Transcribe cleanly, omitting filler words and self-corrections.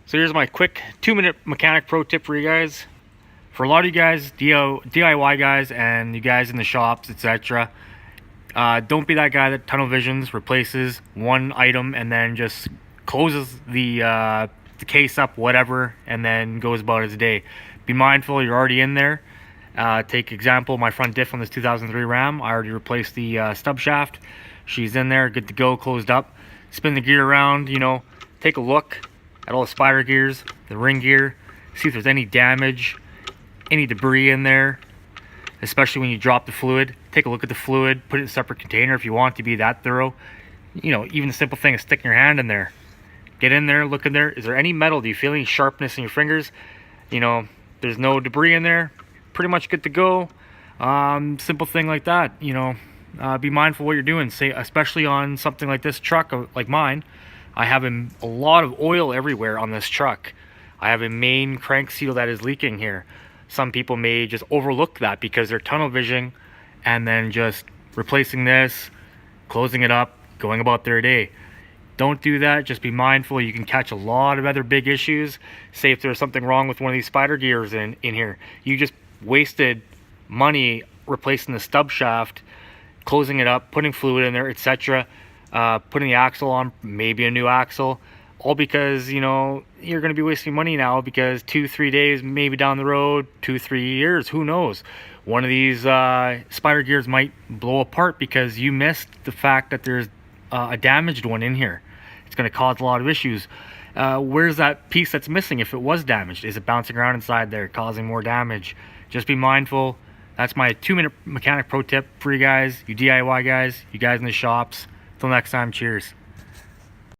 So here's my quick 2-minute mechanic pro tip for you guys. For a lot of you guys, DIY guys, and you guys in the shops, etc. Don't be that guy that tunnel visions, replaces one item, and then just closes the case up, whatever, and then goes about his day. Be mindful, you're already in there. Take example, my front diff on this 2003 Ram. I already replaced the stub shaft. She's in there, good to go, closed up. Spin the gear around, take a look at all the spider gears, the ring gear, see if there's any damage, any debris in there, especially when you drop the fluid. Take a look at the fluid, put it in a separate container if you want to be that thorough. Even the simple thing is sticking your hand in there. Get in there, look in there. Is there any metal? Do you feel any sharpness in your fingers? There's no debris in there. Pretty much good to go. Simple thing like that. Be mindful what you're doing. Say, especially on something like this truck, like mine. I have a lot of oil everywhere on this truck. I have a main crank seal that is leaking here. Some people may just overlook that because they're tunnel visioning and then just replacing this, closing it up, going about their day. Don't do that. Just be mindful. You can catch a lot of other big issues. Say if there's something wrong with one of these spider gears in here. You just wasted money replacing the stub shaft, closing it up, putting fluid in there, etc. Putting the axle on, maybe a new axle, all because you're going to be wasting money now, because 2-3 days maybe down the road, 2-3 years, who knows, one of these spider gears might blow apart because you missed the fact that there's a damaged one in here. It's going to cause a lot of issues. Where's that piece that's missing? If it was damaged, is it bouncing around inside there causing more damage? Just be mindful. That's my 2-minute mechanic pro tip for you guys, you DIY guys, you guys in the shops. Till next time, cheers.